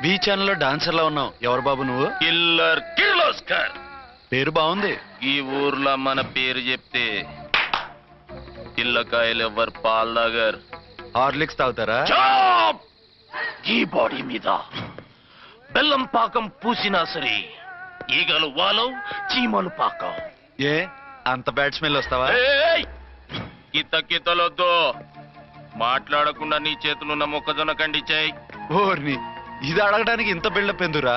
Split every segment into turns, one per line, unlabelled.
Be ఛానల్లో dancer లా ఉన్నావు. ఎవరు బాబు నువ్వు?
కిల్లర్ కిర్లోస్కర్.
పేరు బాగుంది.
ఈ ఊర్లో మన పేరు చెప్తే పిల్లకాయలు ఎవరు పాల్ దగ్గర
హార్లిక్స్ తాగుతారా?
ఈ బాడీ మీద బెల్లం పాకం పూసినా సరే ఈగలు వాలం, చీమలు పాకం.
ఏ అంత బ్యాడ్ స్మెల్ వస్తావా?
కితలొద్దు. మాట్లాడకుండా నీ చేతులున్న మొక్కజొన్న కండిచాయి.
ఓర్ని, ఇది అడగడానికి ఇంత బిల్డప్ ఎందురా?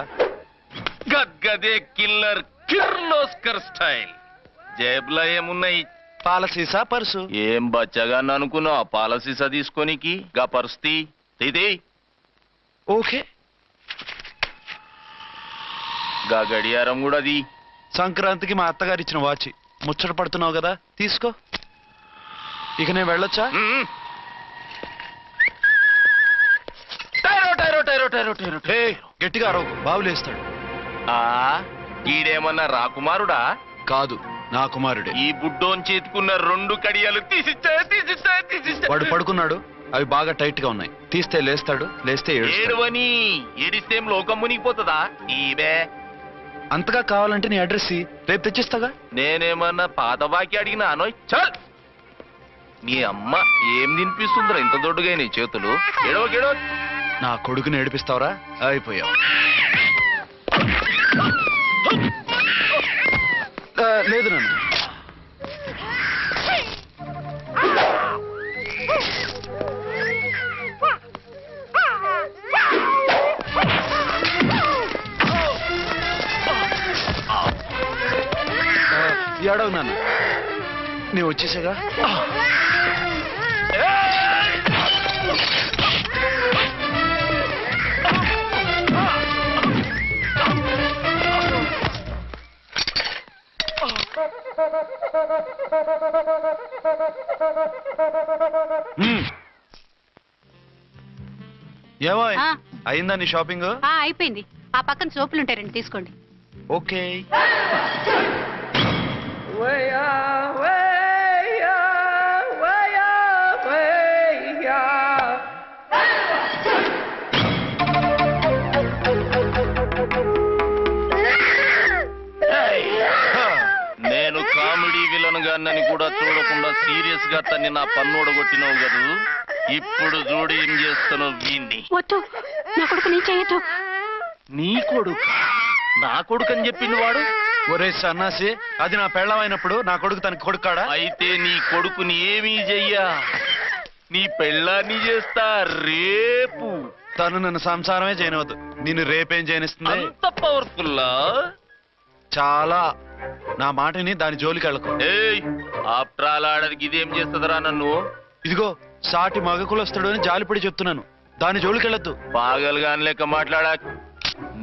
గద్గదే కిల్లర్ కిర్లోస్కర్ స్టైల్. జేబులో ఏమున్నాయి?
పాల సీసా, పర్సు.
ఏం బచ్చగా అనుకున్నావు? పాల సీసా తీసుకోనికి గా పరిస్థితి ఇది.
ఓకే,
గా గడియారం కూడా అది.
సంక్రాంతికి మా అత్తగారు ఇచ్చిన వాచ్. ముచ్చట పడుతున్నావు కదా, తీసుకో. ఇక నేను వెళ్ళొచ్చా?
టైరో టైరో టైరో టైరో టైరో.
గట్టిగా అరవు, బావులేస్తాడు.
ఈడేమన్నా రాకుమారుడా?
కాదు, నా కుమారుడే.
ఈ బుడ్డోన్ చేతుకున్న 2 కడియాలు తీసిచ్చా.
వాడు పడుకున్నాడు, అవి బాగా టైట్ గా ఉన్నాయి. తీస్తే లేస్తాడు, లేస్తే ఏడుస్తాడు.
ఏడువని ఏడిస్తే లోకం మునిగిపోతుందా? ఈబే
అంతగా కావాలంటే నీ అడ్రస్ రేపు తెచ్చిస్తాగా.
నేనేమన్నా పాత బాకి అడిగినా అనోయ్. చల్, నీ అమ్మ ఏం తినిపిస్తుందిరా ఇంత దొడ్డుగా నీ చేతులు? ఎడవకెడవ.
నా కొడుకుని ఏడిపిస్తావరా? అయిపోయావు. లేదు నన్ను. ఏడవు నాన్న, నీ వచ్చేసాగా. ఏమో అయిందా నీ షాపింగ్?
అయిపోయింది. ఆ పక్కన సోపులు ఉంటాయి, రండి తీసుకోండి.
ఓకే.
నేను కామెడీ విలన్ గాన్నని కూడా చూడకుండా సీరియస్ గా తన్ని నా పన్నోడగొట్టినావు కదూ. ఇప్పుడు చూడు ఏం చేస్తాను వీణ్ణి.
వద్దు, నా కొడుకు నేను చేయొద్దు.
నీ కొడుకు? నా కొడుకు అని చెప్పింది వాడు.
ఒరే సన్నాసి, అది నా పెళ్ళం అయినప్పుడు నా కొడుకు తనకి కొడుకాడా?
అయితే నీ కొడుకుని ఏమీ చెయ్యా, నీ పెళ్ళాన్ని చేస్తా రేపు.
తను నన్ను సంసారమే చేయనవద్దు, నిన్ను రేపేం చేయనిస్తుంది?
అంత పవర్ఫుల్లా?
చాలా. నా మాటని దాని జోలికి వెళ్ళకు.
ఆఫ్టర్ ఆల్ ఆడదికి ఇదేం చేస్తుందిరా నన్ను?
ఇదిగో సాటి మగకులు వస్తాడు అని జాలిపడి చెప్తున్నాను, దాని జోలికి వెళ్ళొద్దు.
పాగలుగాని లెక్క మాట్లాడా.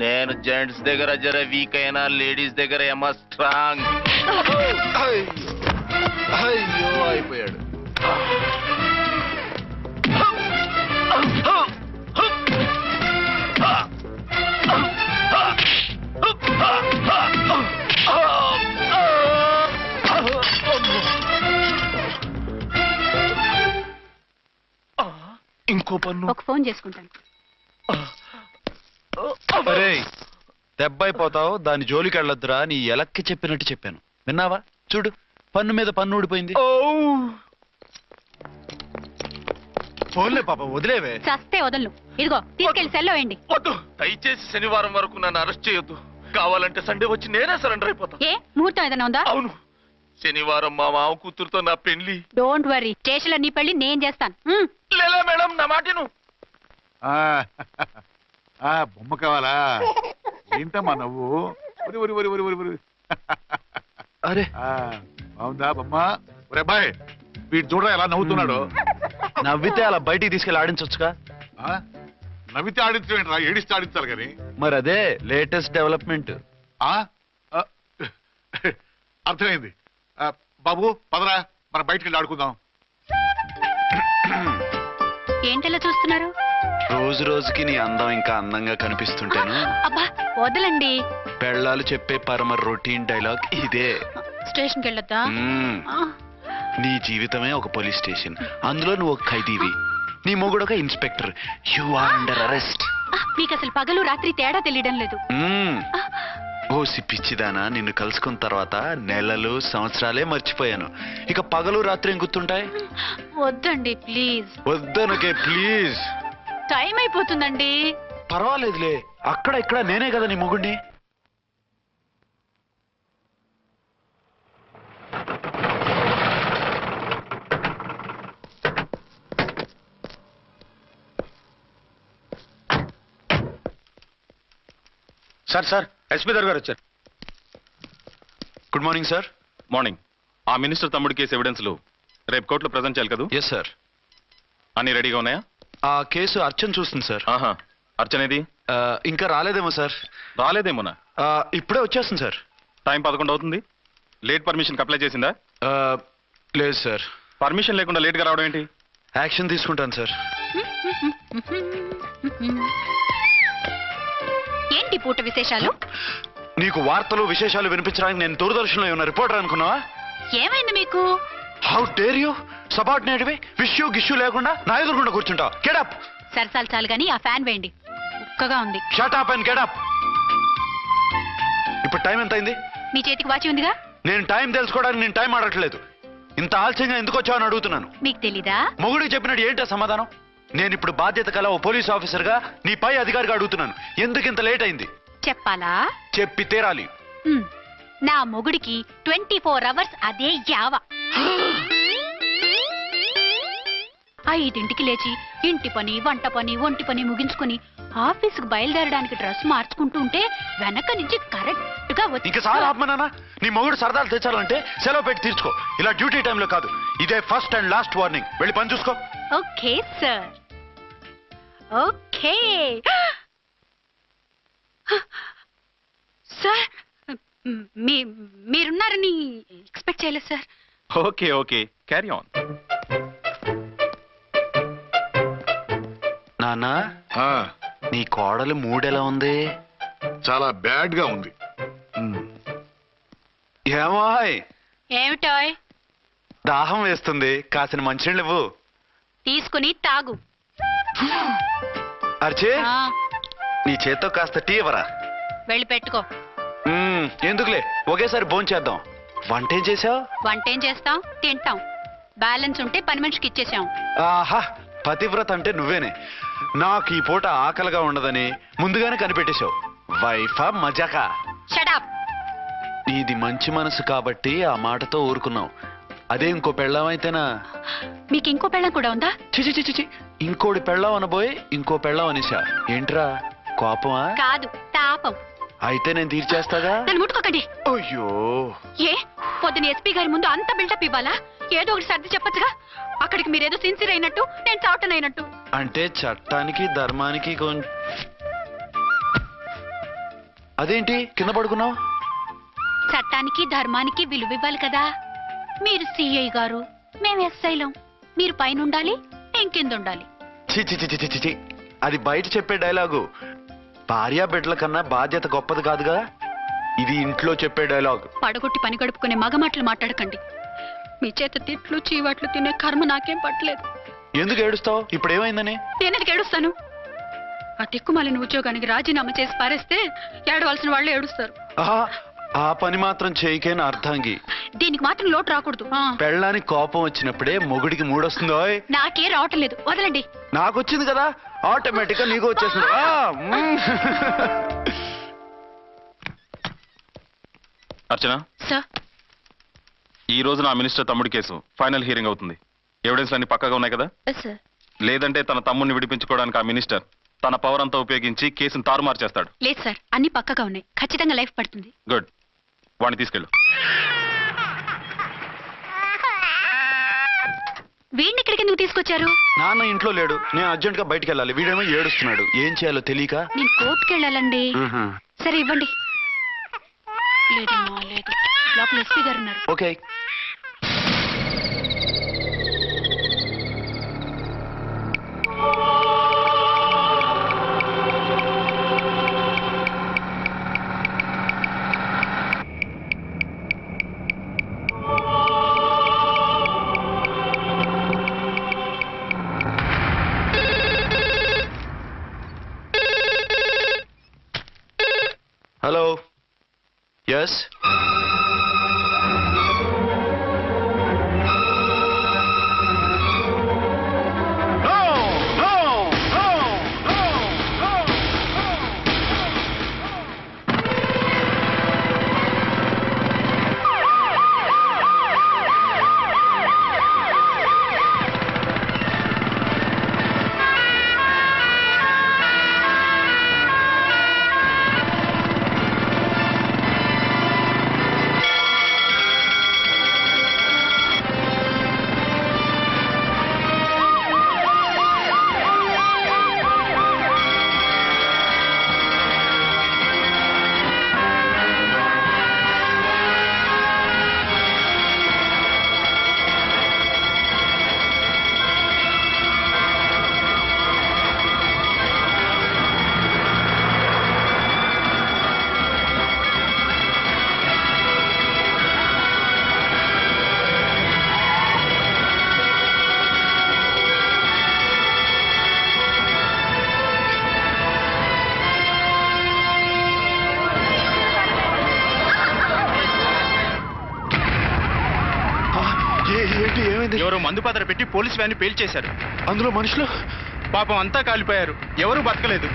నేను జెంట్స్ దగ్గర జర వీక్ అయినా లేడీస్ దగ్గర ఏమో స్ట్రాంగ్.
అయ్యో అయిపోయాడు.
ఇంకో పన్ను.
ఒక ఫోన్ చేసుకుంటాను.
అరే దెబ్బ అయిపోతావు, దాని జోలికి వెళ్ళొద్దురా. నీ ఎలక్కి చెప్పినట్టు చెప్పాను, విన్నావా? చూడు, పన్ను మీద పన్ను ఊడిపోయింది. ఫోన్లే పాప, వదిలేవే.
చస్తే వదలను. ఇదిగో తీసుకెళ్లి సెల్లో వేయండి.
వద్దు, దయచేసి శనివారం వరకు నన్ను అరెస్ట్ చేయొద్దు. కావాలంటే సండే వచ్చి నేనే సరెండర్ అయిపోతా.
ఏ ముహూర్తం ఏదైనా ఉందా?
అవును, శనివారం మా మామ కూతురుతో నా పెళ్లి.
డోంట్ వరీ, స్టేషన్ లో నీ పెళ్లి నేను చేస్తాను.
లేలా మేడం, నా మాటను.
బొమ్మ కావాలా? ఏంటమ్మా నవ్వు?
అరే
బాగుందా బొమ్మ? ఒరే బాయ్, వీడు చూడరా ఎలా నవ్వుతున్నాడు.
నవ్వితే అలా బయటికి తీసుకెళ్ళి ఆడించొచ్చుగా.
నవ్వితే ఆడించడం, ఏడిస్తే ఆడించాలి కానీ.
మరి అదే లేటెస్ట్ డెవలప్మెంట్.
అర్థమైంది. బాబు పదరా, మనం బయటికి వెళ్ళి ఆడుకుందాం.
ఏంటలా చూస్తున్నారు?
రోజు రోజుకి నీ అందం ఇంకా అందంగా కనిపిస్తుంటేను.
అబ్బా వదలండి.
పెళ్ళాలు చెప్పే పరమ రొటీన్ డైలాగ్ ఇదే.
స్టేషన్కి వెళ్ళొద్దా?
నీ జీవితమే ఒక పోలీస్ స్టేషన్, అందులో నువ్వు ఒక ఖైదీవి, నీ మొగుడు ఒక inspector. You are under arrest.
మీకు అసలు పగలు రాత్రి తేడా తెలియడం లేదు.
ఓసి పిచ్చిదానా, నిన్ను కలుసుకున్న తర్వాత నెలలు సంవత్సరాలే మర్చిపోయాను. ఇక పగలు రాత్రి ఏం గుర్తుంటాయి?
వద్దండి ప్లీజ్.
వద్దనకే ప్లీజ్.
టైం అయిపోతుందండి.
పర్వాలేదులే, అక్కడ ఇక్కడ నేనే కదా నీ మొగుడిని.
సార్ ఎస్పీ గారు వచ్చారు.
Good morning sir.
మార్నింగ్. ఆ మినిస్టర్ తమ్ముడి కేసు ఎవిడెన్స్లు రేపు కోర్టులో ప్రజెంట్ చేయాలి కదా?
Yes sir.
అన్ని రెడీగా ఉన్నాయా?
ఆ కేసు అర్చన్ చూస్తుంది సార్.
ఆహా, అర్చనేది?
ఇంకా రాలేదేమో సార్.
రాలేదేమోనా?
ఇప్పుడే వచ్చేస్తుంది సార్.
టైం 11 అవుతుంది. లేట్ పర్మిషన్ అప్లై చేసిందా?
లేదు సార్.
పర్మిషన్ లేకుండా లేట్గా రావడం ఏంటి?
యాక్షన్ తీసుకుంటాను సార్.
ఏంటి పూట విశేషాలు?
నీకు వార్తలు విశేషాలు వినిపించడానికి నేను దూరదర్శన్లో ఉన్న రిపోర్టర్ అనుకున్నావా?
ఏమైంది మీకు?
How dare you? సబార్డినేట్వి విష్యూ గిష్యూ లేకుండా నా ఎదురుకుండా కూర్చుంటావు. Get up.
సరసాలు చాలు గాని ఆ ఫ్యాన్ వేయండి, ఉక్కగా ఉంది.
Shut up and get up. ఇప్పుడు టైం ఎంత అయింది?
మీ చేతికి వాచి ఉందిగా.
నేను టైం తెలుసుకోవడానికి నేను టైం ఆడట్లేదు. ఇంత ఆలస్యంగా ఎందుకు వచ్చావని అడుగుతున్నాను.
మీకు తెలీదా?
మొగుడికి చెప్పినట్టు ఏంటో సమాధానం? నేను ఇప్పుడు బాధ్యత కల ఓ పోలీస్ ఆఫీసర్ గా నీ పై అధికారిగా అడుగుతున్నాను. ఎందుకు ఇంత లేట్ అయింది?
చెప్పాలా?
చెప్పి తీరాలి.
నా మొగుడికి 24 hours అదే యావ. 5ంటికి లేచి ఇంటి పని, వంట పని, ఒంటి పని ముగించుకుని ఆఫీసుకు బయలుదేరడానికి డ్రెస్ మార్చుకుంటూ ఉంటే వెనక నుంచి కరెక్ట్ గా
ఇంకా చాలా ఆత్మనానా. నీ మొగుడు సరదాలు తెచ్చాలంటే సెలవు పెట్టి తీర్చుకో. ఇలా డ్యూటీ టైంలో కాదు. ఇదే ఫస్ట్ అండ్ లాస్ట్ వార్నింగ్. వెళ్ళి పని చూసుకో.
Okay sir. Okay sir. మీరున్నారని ఎక్స్పెక్ట్ చేయలేదు sir.
Okay okay, carry on.
నాన్నా, నీ కోడలు మూడెలా ఉంది?
చాలా బ్యాడ్ గా ఉంది.
ఏమాయ్?
ఏమిటాయ్?
దాహం వేస్తుంది, కాసిన మంచినీళ్ళు ఇవ్వు.
తీసుకుని తాగు.
అర్చే,
ఆ,
నీ చేత్తో కాస్త టీ ఇవ్వరా?
వెళ్ళి పెట్టుకో.
ఎందుకులే, ఒకేసారి భోంచేద్దాం. వంట ఏం చేసావు?
వంటేం చేస్తాం, తింటాం. బ్యాలెన్స్ ఉంటే పని మనిషికి ఇచ్చేసాం.
ఆహా, పతివ్రత అంటే నువ్వేనే. నాకు ఈ పూట ఆకలిగా ఉండదని ముందుగానే కనిపెట్టేశావు. వైఫా మజాకా?
షటప్.
నీది మంచి మనసు కాబట్టి ఆ మాటతో ఊరుకున్నావు. అదే ఇంకో పెళ్ళం అయితేనా?
మీకు ఇంకో పెళ్ళం కూడా ఉందా?
చిచి చిచి చి, ఇంకోటి పెళ్ళం అనబోయి ఇంకో పెళ్ళం అనేసా. ఏంట్రా, కోపమా?
కాదు, తాపం.
అయితే నేను తీర్చేస్తాగా.
నన్ను ముట్టుకోకండి.
అయ్యో,
ఏ పొద్దున ఎస్పీ గారి ముందు అంత బిల్డప్ ఇవ్వాలా? ఏదో ఒకటి సర్ది చెప్పచ్చుగా. అక్కడికి మీరేదో సిన్సియర్ అయినట్టు, నేను చావటం అయినట్టు.
అంటే చట్టానికి ధర్మానికి అదేంటి కింద పడుకున్నావు?
చట్టానికి ధర్మానికి విలువ ఇవ్వాలి కదా. మీరు సిఐ గారు, మేము ఎస్ఐలం. మీరు పైన ఉండాలి, నేను కింద ఉండాలి.
చి చి చి చి చి చి. అది బయట చెప్పే డైలాగు. భార్యా బిడ్డల కన్నా బాధ్యత గొప్పది కాదుగా. ఇది ఇంట్లో చెప్పే డైలాగ్.
పడగొట్టి పని గడుపుకునే మగమాటలు మాట్లాడకండి. మీ చేత తిట్లు చీవాట్లు తినే కర్మ నాకేం పట్టలేదు.
ఎందుకు ఏడుస్తావు? ఇప్పుడు ఏమైందని?
నేనెందుకు ఏడుస్తాను? ఆ తిక్కుమాలిన ఉద్యోగానికి రాజీనామా చేసి పారేస్తే ఏడవలసిన వాళ్ళే ఏడుస్తారు.
ఆహా, ఆ పని మాత్రం చేయకే నా అర్థంగి.
దీనికి మాత్రం లోటు రాకూడదు.
పెళ్ళానికి కోపం వచ్చినప్పుడే మొగుడికి మూడొస్తుందో.
నాకే రావటం లేదు, వదలండి.
నాకు వచ్చింది కదా, ఆటోమేటిక్ గా నీకు వచ్చేసింది.
అర్చన
సార్,
ఈ రోజు నా మినిస్టర్ తమ్ముడి కేసు ఫైనల్ హియరింగ్ అవుతుంది. ఎవిడెన్స్ అన్ని పక్కగా ఉన్నాయి కదా?
సార్.
లేదంటే తన తమ్ముడిని విడిపించుకోవడానికి ఆ మినిస్టర్ తన పవర్ అంతా ఉపయోగించి కేసును తారుమారు చేస్తాడు.
లేదు సార్, అన్ని పక్కగా ఉన్నాయి. ఖచ్చితంగా లైఫ్ పడుతుంది.
గుడ్, వాడిని తీసుకెళ్ళు.
వీడిని ఇక్కడికి ఎందుకు తీసుకొచ్చారు?
నాన్న ఇంట్లో లేడు, నేను అర్జెంట్ గా బయటికి వెళ్ళాలి. వీడేమో ఏడుస్తున్నాడు, ఏం చేయాలో తెలియక.
నేను కోర్టుకి వెళ్ళాలండి. సరే ఇవ్వండి. లేదమ్మా, లేదు. లోపల ఎస్పీ గారు ఉన్నారు.
ఓకే. హలో ఎస్ ఏంటి ఏమైంది?
ఎవరో మందు పాత్ర పెట్టి పోలీస్ వ్యాన్ పేల్చేశారు.
అందులో మనుషులు
పాపం అంతా కాలిపోయారు, ఎవరూ బతకలేదు.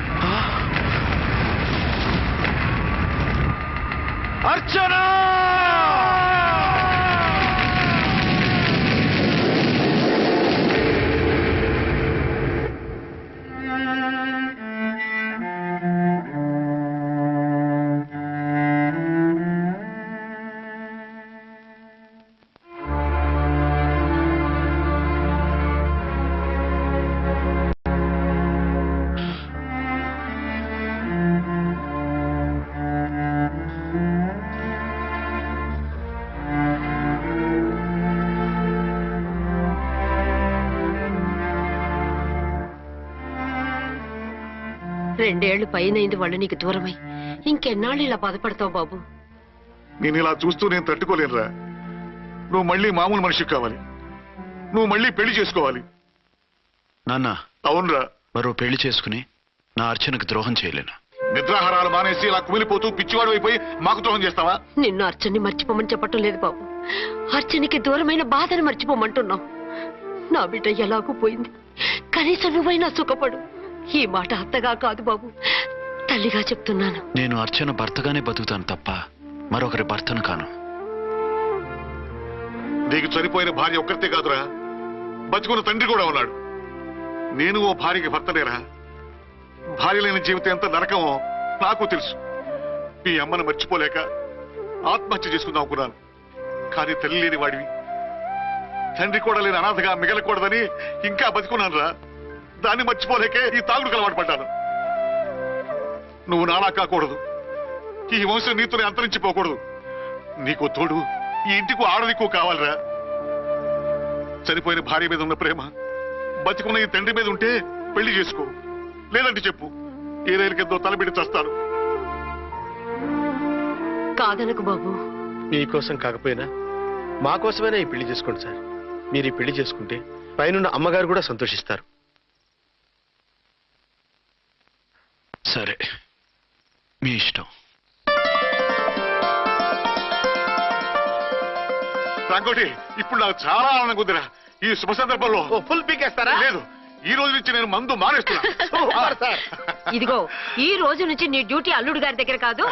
అర్చనా!
రెండేళ్లు పైనైంది వాళ్ళు నీకు దూరమై. ఇంకెన్నాళ్ళు ఇలా బాధపడతావు బాబు?
నేను ఇలా చూస్తూ నేను తట్టుకోలేనురా. నువ్వు మళ్ళీ మామూలు మనిషి కావాలి, నువ్వు మళ్ళీ పెళ్లి చేసుకోవాలి.
నాన్న,
అవునరా.
మరో పెళ్లి చేసుకుని నా అర్చనకు ద్రోహం చేయలేను.
నిద్రాహారాలు మానేసి ఇలా కుమిలిపోతూ పిచ్చివాడు అయిపోయి మాకు ద్రోహం చేస్తావా?
నిన్ను అర్చన్ని మర్చిపోమని చెప్పటం లేదు బాబు, అర్చనికి దూరమైన బాధను మర్చిపోమంటున్నావు. నా బిడ్డ ఎలాగూ పోయింది, కనీసం నువ్వైనా సుఖపడు. ఈ మాట అత్తగా కాదు బాబు, తల్లిగా చెప్తున్నాను.
నేను అర్చన భర్తగానే బతుకుతాను తప్ప మరొకరి భర్తను కాను.
నీకు చనిపోయిన భార్య ఒక్కరితే కాదురా, బతుకున్న తండ్రి కూడా ఉన్నాడు. నేను ఓ భార్యకి భర్తలేరా. భార్య లేని జీవితం ఎంత నరకమో నాకు తెలుసు. మీ అమ్మను మర్చిపోలేక ఆత్మహత్య చేసుకుందాం అనుకున్నాను. కానీ తల్లి లేని వాడివి, తండ్రి కూడా లేని అనాథగా మిగలకూడదని ఇంకా బతుకున్నాను రా. దాన్ని మర్చిపోలేకే ఈ తాగుడుకు అలవాటు పడ్డాను. నువ్వు నాలా కాకూడదు, ఈ వంశం నీతోనే అంతరించిపోకూడదు. నీకు తోడు ఈ ఇంటికి ఆడదికు కావాలిరా. చనిపోయిన భార్య మీద ఉన్న ప్రేమ బతికున్న ఈ తండ్రి మీద ఉంటే పెళ్లి చేసుకో, లేదంటే చెప్పు, ఏ రైలుకెంతో తలబెట్టి చస్తాను.
కాదనకు బాబు.
మీకోసం కాకపోయినా మా కోసమైనా ఈ పెళ్లి చేసుకోండి సార్. మీరు ఈ పెళ్లి చేసుకుంటే పైనున్న అమ్మగారు కూడా సంతోషిస్తారు.
సరే, మీ ఇష్టం.
రంగోటి, ఇప్పుడు నాకు చాలా ఆనందంగా ఉందిరా. ఈ శుభ సందర్భంలో
ఫుల్ పీకేస్తారా?
లేదు, ఈ రోజు నుంచి నేను మందు మానేస్తున్నా.
ఇదిగో, ఈ రోజు నుంచి నీ డ్యూటీ అల్లుడు గారి దగ్గర కాదు,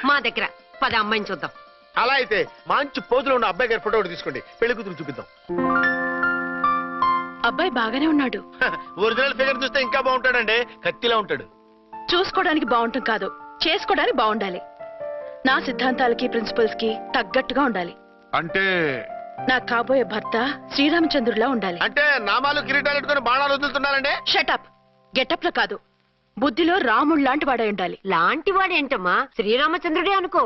మా దగ్గర. పద అమ్మాయిని చూద్దాం.
అలా అయితే మంచి పోజులో ఉన్న అబ్బాయి గారి ఫోటో తీసుకోండి, పెళ్లి కూతురు చూపిద్దాం.
అబ్బాయి బాగానే ఉన్నాడు.
ఒరిజినల్ ఫిగర్ చూస్తే ఇంకా బాగుంటాడండి, కత్తిలా ఉంటాడు.
చూసుకోవడానికి బాగుంటాం కాదు, చేసుకోవడానికి బాగుండాలి. నా సిద్ధాంతాలకి ప్రిన్సిపల్స్ కి తగ్గట్టుగా ఉండాలి.
అంటే
నా కాబోయే భర్త శ్రీరామచంద్రులా ఉండాలి.
అంటే నామాలు కిరీటాలు పెట్టుకుని బాణాలు వదులుతున్నారండి.
షటప్. గెటప్ లో కాదు, బుద్ధిలో రాముడు లాంటి వాడై ఉండాలి.
లాంటి వాడేంటమ్మా, శ్రీరామచంద్రుడే అనుకో.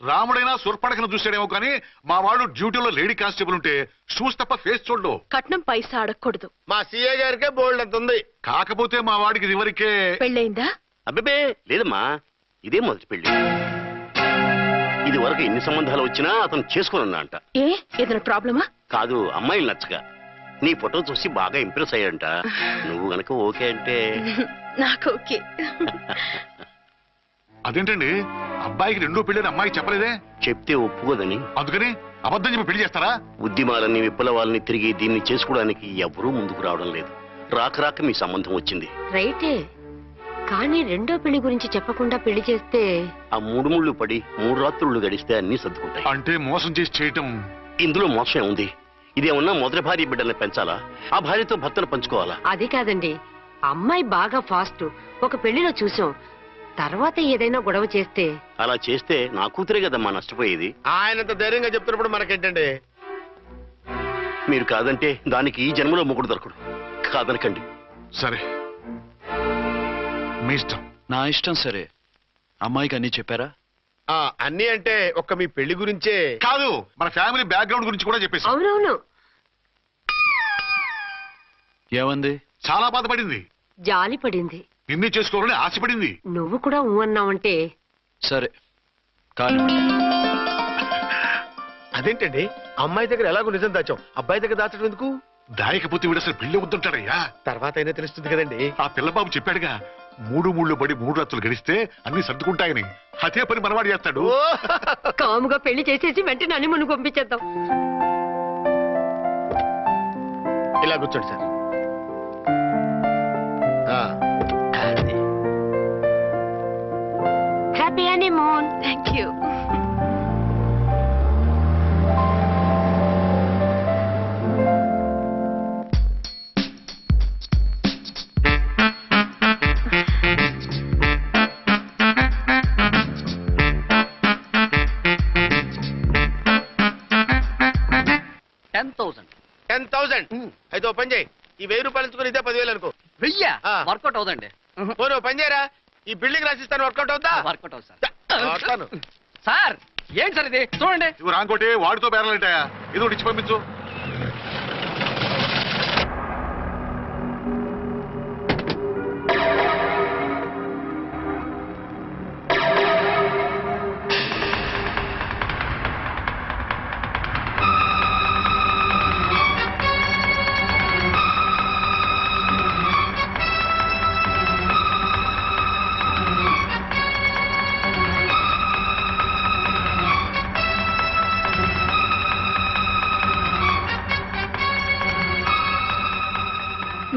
రాముడైనా సుర్పడకను చూసాడేమో కానీ మా వాడు డ్యూటీలో లేడీ కానిస్టేబుల్ ఉంటే షూస్ తప్ప ఫేస్ చూడడు.
కట్నం పైసా అడగకూడదు.
మా సీఏ గారికే బోల్డ్ అంత ఉంది.
కాకపోతే మా వాడికి ఇదివరకే
పెళ్ళయిందా?
అబ్బే లేదమ్మా, ఇదే మొదటి పెళ్లి. ఇది వరకు ఎన్ని సంబంధాలు వచ్చినా అతను చేసుకున్నా అంట.
ఏ ఏదైనా ప్రాబ్లమా?
కాదు, అమ్మాయిలు నచ్చగా నీ ఫోటో చూసి బాగా ఇంప్రెస్ అయ్యాడంట. నువ్వు గనక ఓకే అంటే
నాకు ఓకే.
అదేంటండి అబ్బాయికి రెండో పెళ్ళని అమ్మాయి చెప్పలేదే?
చెప్తే ఒప్పుకోదని.
అందుకని అబద్ధం చెప్పి పెళ్లి చేస్తారా?
ఉద్యమాలని విప్లవాలని తిరిగి దీన్ని చేసుకోవడానికి ఎవరూ ముందుకు రావడం లేదు. రాక మీ సంబంధం వచ్చింది.
రైటే, కానీ రెండో పెళ్లి గురించి చెప్పకుండా పెళ్లి చేస్తే
ఆ 3 ముళ్ళు పడి 3 రాత్రులు గడిస్తే అన్ని సర్దుకుంటాయి.
అంటే మోసం చేసి చేయటం.
ఇందులో మోసం ఉంది. ఇదేమన్నా మొదటి భార్య బిడ్డల్ని పెంచాలా? ఆ భార్యతో భర్తను పంచుకోవాలా?
అది కాదండి, అమ్మాయి బాగా ఫాస్ట్. ఒక పెళ్లిలో చూసాం, తర్వాత ఏదైనా గొడవ చేస్తే.
అలా చేస్తే నా కూతురే కదమ్మా నష్టపోయేది.
ఆయనంత ధైర్యంగా చెప్తున్నప్పుడు మనకేంటండి?
మీరు కాదంటే దానికి ఈ జన్మలో మొగుడు దొరకడు. కాదనకండి.
సరే, మీ ఇష్టం.
నా ఇష్టం. సరే, అమ్మాయికి అన్నీ చెప్పారా?
అన్నీ అంటే ఒక్క మీ పెళ్లి గురించే
కాదు, మన ఫ్యామిలీ బ్యాక్గ్రౌండ్ గురించి కూడా చెప్పేసి.
అవునవును.
ఏమంది?
చాలా బాధపడింది,
జాలి పడింది,
నిన్నే చేసుకోవాలని ఆశపడింది.
నువ్వు కూడా అన్నావంటే.
సరే కానీ
అదేంటండి, అమ్మాయి దగ్గర ఎలాగో నిజం దాచాం, అబ్బాయి దగ్గర దాచడం ఎందుకు?
దాయకపోతే వీడు అసలు పెళ్లి వద్దుంటాడయ్యా.
తర్వాత అయినా తెలుస్తుంది కదండి.
ఆ పిల్లబాబు చెప్పాడుగా, 3 ముళ్ళు పడి 3 రాత్రులు గడిస్తే అన్ని సర్దుకుంటాయని. అదే పని మనవాడు చేస్తాడు.
కాముగా పెళ్లి చేసేసి వెంటనే హనీమూన్ పంపించేద్దాం.
ఇలా కూర్చోండి sir.
Happy honeymoon.
Thank you.
అయితే ఓ పని చేయి, ఈ 1000 రూపాయలు ఇచ్చుకుని ఇదే 10,000 అనుకో.
1000 వర్కౌట్ అవుదండి.
పోను పని చేయరా, ఈ బిల్డింగ్ రాసిస్తాను. వర్కౌట్ అవుతా?
వర్కౌట్ అవుతుంది సార్. సార్ ఏంటి సార్ ఇది? చూడండి.
ఇవి రాంకోటి వాడితో బేరాలంటాయా? ఇది ఒకటి ఇచ్చి పంపించు.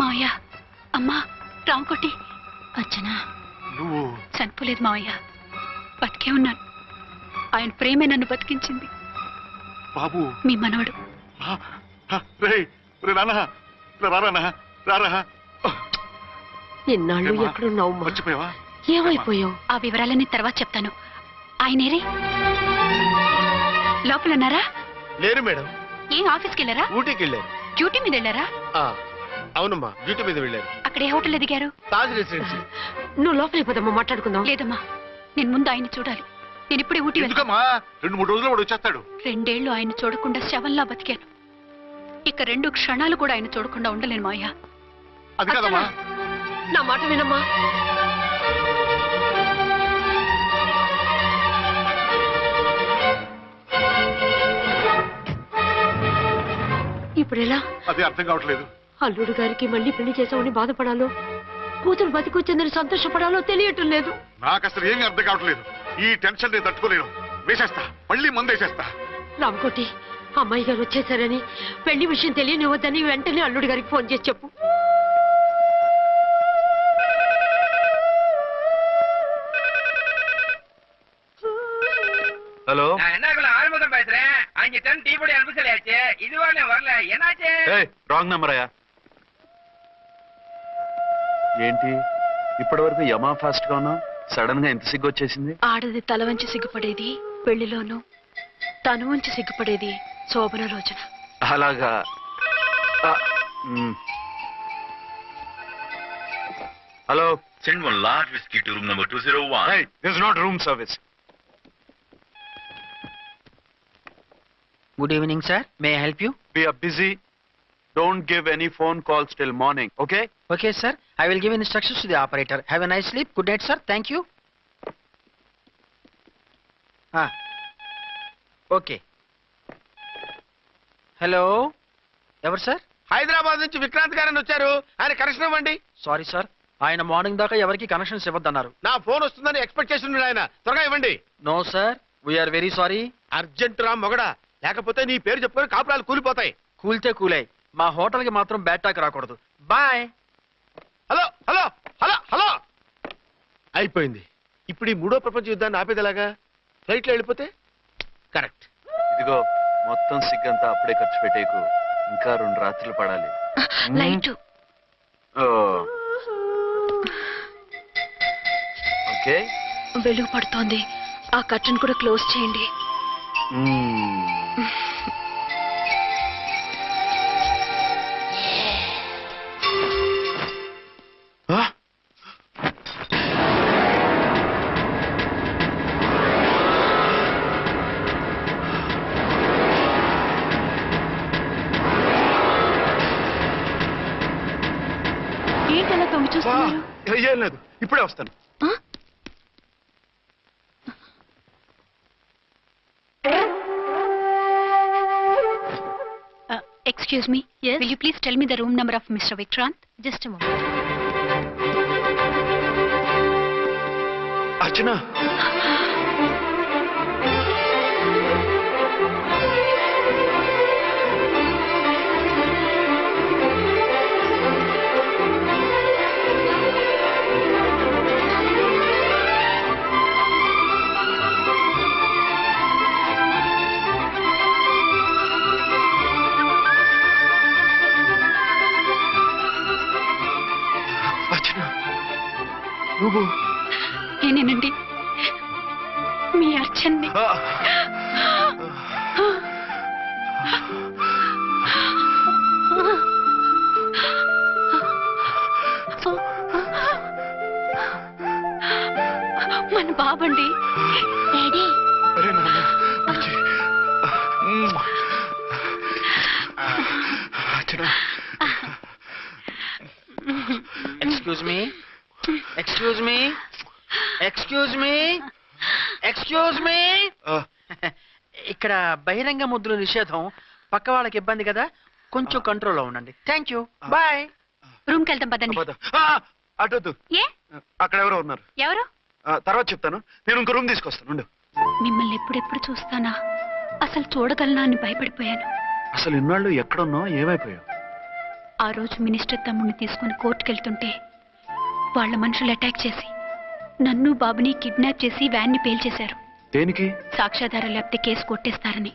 మావయ్య, అమ్మా, రాంకోటి, అచ్చనా
నువ్వు
చనిపోలేదు మావయ్య, బతికే ఉన్నాను. ఆయన ప్రేమే నన్ను బతికించింది.
బాబు,
మీ మనవడు.
ఎన్నాళ్ళు ఎక్కడున్నావు?
మర్చిపోయావా?
ఏమైపోయావు?
ఆ వివరాలన్నీ తర్వాత చెప్తాను. ఆయనేరే లోపల ఉన్నారా?
లేరు మేడం.
ఏం ఆఫీస్కి వెళ్ళారా?
ఊటీకి వెళ్ళారు.
డ్యూటీ మీద వెళ్ళారా?
అవునమ్మా, డ్యూటీ మీద వెళ్ళారు.
అక్కడ ఏ హోటల్ ఎదిగారు?
తాజ్ రెసిడెన్సీ.
నువ్వు లోపలికి పోదమ్మా, మాట్లాడుకుందాం.
లేదమ్మా, నేను ముందు ఆయన చూడాలి. నేను ఇప్పుడే ఊటీ వెళ్తాను.
ఎందుకమ్మా? 2-3 రోజుల్లో వాడు వచ్చేస్తాడు.
2 ఏళ్లు ఆయన చూడకుండా శవంలా బతికాను. ఇక 2 క్షణాలు కూడా ఆయన చూడకుండా ఉండలేను మావయ్య.
అది కాదమ్మా.
నా మాట వినమ్మా. ఇప్పుడెలా?
అది అర్థం కావట్లేదు.
అల్లుడు గారికి మళ్ళీ పెళ్లి చేసామని బాధపడాలో, కూతురు బతికొచ్చిందని సంతోషపడాలో తెలియటం లేదు.
నాకు అసలు ఏమీ అర్థం కావట్లేదు. ఈ టెన్షన్ నేను తట్టుకోలేను. వేసేస్తా, మళ్ళీ మందేసేస్తా.
రామకోటి, అమ్మాయి గారు వచ్చేసారని, పెళ్లి విషయం తెలియనివ్వద్దని వెంటనే అల్లుడు గారికి ఫోన్ చేసి చెప్పు.
ஹலோ,
ஆறுமுகம் பேசுறேன். 5 டன் டீ பொடி அனுப்ப சொல்லியாச்சு. இதுவரை வரல, என்னாச்சு?
రాంగ్ నెంబర్ అయ్యా. ఏంటి ఇప్పటి వరకు యమా ఫాస్ట్ గా ఉన్నా, సడన్ గా ఎంత సిగ్గు వచ్చేసింది?
ఆడది తల వంచి సిగ్గుపడేది పెళ్లిలోనూ, తను వంచి సిగ్గుపడేది శోభన రోజున.
అలాగా. Hello,
Send 1 large whiskey to room number 201.
hey, this is not room service.
Good evening, sir. May I help you?
We are busy. Don't give any phone calls till morning, okay?
Okay, sir. I will give instructions to the operator. Have a nice sleep. Good night, sir. Thank you. Okay. Hello. ఎవరు sir?
Hyderabad నుంచి విక్రాంత్ గారని వచ్చారు. ఆయన connection ఇవ్వండి.
Sorry sir,
ఆయన morning దాకా ఎవరికి connections ఇవ్వద్దన్నారు.
నా ఫోన్ వస్తుందని ఎక్స్పెక్ట్ చేసి ఉన్నాడు ఆయన. త్వరగా ఇవ్వండి.
No sir, we're very sorry.
Urgent రా మొగడా, లేకపోతే నీ పేరు చెప్పుకొని కాపురాలు కూలిపోతాయి.
కూల్తే కూలాయి, మా హోటల్ కి మాత్రం బ్యాడ్ టాక్ రాకూడదు. Bye.
Hello hello hello hello. అయిపోయింది. ఇప్పుడు ఈ మూడో ప్రపంచ యుద్ధాన్ని ఆపేది ఎలాగా? ఫ్లైట్ లో వెళ్ళిపోతే కరెక్ట్.
ఇదిగో మొత్తం సిగ్గంతా అప్పుడే ఖర్చు పెట్టేకు, ఇంకా 2 రాత్రులు పడాలి.
లైట్
ఓకే,
వెలుగు పడుతోంది. ఆ కర్టన్ కూడా క్లోజ్ చేయండి. ఏంటలా తొంగి చూస్తున్నారు?
ఏం లేదు, ఇప్పుడే వస్తాను.
Excuse me. Yes. Will you please tell me the room number of Mr. Vikrant?
Just moment.
Archana, నువ్వు
నేనేనండి, మీ అర్చన్ని. మన బాబండి. Daddy,
excuse me, excuse me, excuse me, excuse me. ఇక్కడ బహిరంగ ముద్దుల నిషేధం, పక్క వాళ్ళకి ఇబ్బంది కదా, కొంచెం కంట్రోల్లో ఉండండి. Thank you, bye.
రూమ్కి వెళ్తాం పదండి.
అటొద్దు,
ఏ?
అక్కడ ఎవరో ఉన్నారు.
ఎవరు?
తర్వాత చెప్తాను. నేను ఇంకో రూమ్ తీసుకొస్తాను.
మిమ్మల్ని ఎప్పుడెప్పుడు చూస్తానా, అసలు చూడగలనా అని భయపడిపోయాను.
అసలు ఇన్నాళ్ళు ఎక్కడున్నావు, ఏమైపోయావు?
ఆ రోజు మినిస్టర్ తమ్ముడిని తీసుకుని కోర్టుకెళ్తుంటే వాళ్ళ మనుషులు అటాక్ చేసి నన్ను బాబుని కిడ్నాప్ చేసి వ్యాన్ని పేల్చేశారు.
దేనికి?
సాక్ష్యాధారాలు లేకపోతే కేసు కొట్టేస్తారని.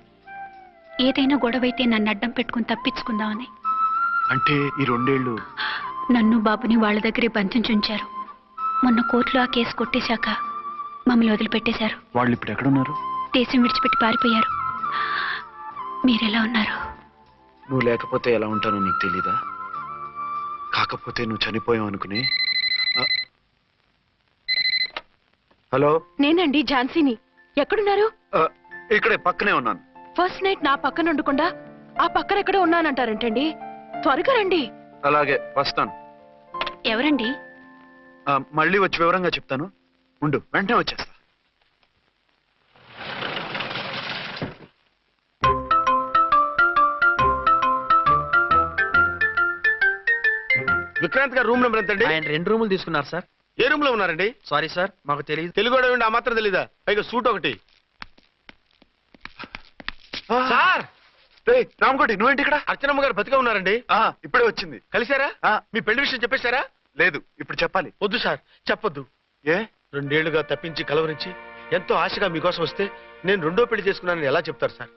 ఏదైనా గొడవైతే నన్ను అడ్డం పెట్టుకుని తప్పించుకుందామని.
అంటే ఈ 2 ఏళ్ళు
నన్ను బాబుని వాళ్ళ దగ్గరే బంధించుంచారు. మొన్న కోర్టులో ఆ కేసు కొట్టేశాక మమ్మల్ని వదిలిపెట్టేశారు.
వాళ్ళు ఇప్పుడు ఎక్కడున్నారు?
దేశం విడిచిపెట్టి పారిపోయారు. మీరెలా ఉన్నారు?
నువ్వు లేకపోతే ఎలా ఉంటానో నీకు తెలీదా? కాకపోతే నువ్వు చనిపోయావు అనుకుని. హలో,
నేనండి ఝాన్సీని. ఎక్కడున్నారు?
ఇక్కడే పక్కనే ఉన్నాను.
ఫస్ట్ నైట్ నా పక్కన ఉండకుండా ఆ పక్కన ఎక్కడో ఉన్నానంటారంటండి. త్వరగా రండి.
అలాగే వస్తాను.
ఎవరండి?
మళ్ళీ వచ్చి వివరంగా చెప్తాను. ఉండు, వెంటనే వచ్చేస్తా.
విక్రాంత్ గారు రూమ్ నెంబర్ ఎంతండి?
ఆయన 2 రూములు తీసుకున్నారు సార్.
ఏ రూమ్ లో ఉన్నారండి?
సారీ సార్, మాకు తెలియదు.
తెలుగు ఆ మాత్రం తెలీదా? పైగా సూట్ ఒకటి.
సార్, రామకోటి నువ్వేంటి ఇక్కడ?
అర్చనమ్మ గారు బతిగా ఉన్నారండి.
ఇప్పుడే వచ్చింది.
కలిసారా? మీ పెళ్లి విషయం చెప్పేశారా?
లేదు, ఇప్పుడు చెప్పాలి.
వద్దు సార్, చెప్పొద్దు.
ఏ?
2 ఏళ్లుగా తప్పించి కలవరించి ఎంతో ఆశగా మీకోసం వస్తే నేను 2వ పెళ్లి చేసుకున్నానని ఎలా చెప్తారు సార్?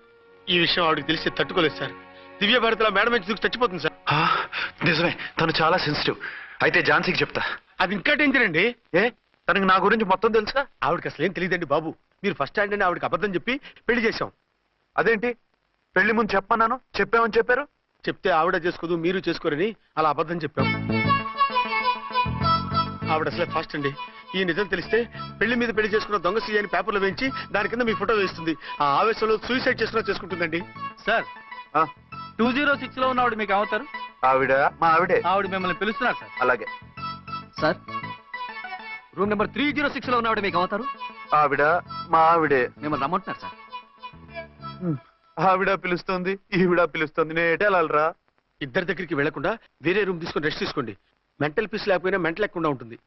ఈ విషయం ఆవిడకి తెలిసి తట్టుకోలేదు సార్. దివ్య భారతిలో మేడం నుంచి దూకి చచ్చిపోతుంది సార్.
నిజమే, తను చాలా సెన్సిటివ్. అయితే ఝాన్సీకి చెప్తా.
అది ఇంకా డేంజర్ అండి.
ఏ, తనకి నా గురించి మొత్తం తెలుసా?
ఆవిడకి అసలు ఏం తెలియదండి బాబు. మీరు ఫస్ట్ హ్యాండ్ అని ఆవిడకి అబద్ధం చెప్పి పెళ్లి చేశాం.
అదేంటి, పెళ్లి ముందు చెప్పన్నాను, చెప్పామని చెప్పారు.
చెప్తే ఆవిడ చేసుకోదు, మీరు చేసుకోరని అలా అబద్ధం చెప్పాం. ఆవిడ అసలే ఫాస్ట్ అండి. ఈ నిజం తెలిస్తే పెళ్లి మీద పెళ్లి చేసుకున్న దొంగ సీ అని పేపర్లో వేయించి దాని కింద మీ ఫోటో వేస్తుంది. ఆ ఆవేశంలో సూసైడ్ చేసుకుంటుందండి.
సార్, 206 లో ఉన్నవాడు మీకు అవుతారు?
ఆవిడ మా ఆవిడే.
ఆవిడ మిమ్మల్ని పిలుస్తున్నారు సార్.
అలాగే
సార్, రూమ్ నెంబర్ 306 లో ఉన్నవాడు మీకు అవుతారు?
ఆవిడ మా ఆవిడే.
మిమ్మల్ని రమ్మంటున్నారు సార్.
ఆవిడ పిలుస్తుంది, ఈవిడ పిలుస్తుంది. నేను ఎటు వెళ్ళాలరా?
ఇద్దరి దగ్గరికి వెళ్లకుండా వేరే రూమ్ తీసుకొని రెస్ట్ తీసుకోండి. మెంటల్ పీస్ లేకపోయినా మెంటల్ లేకుండా ఉంటుంది.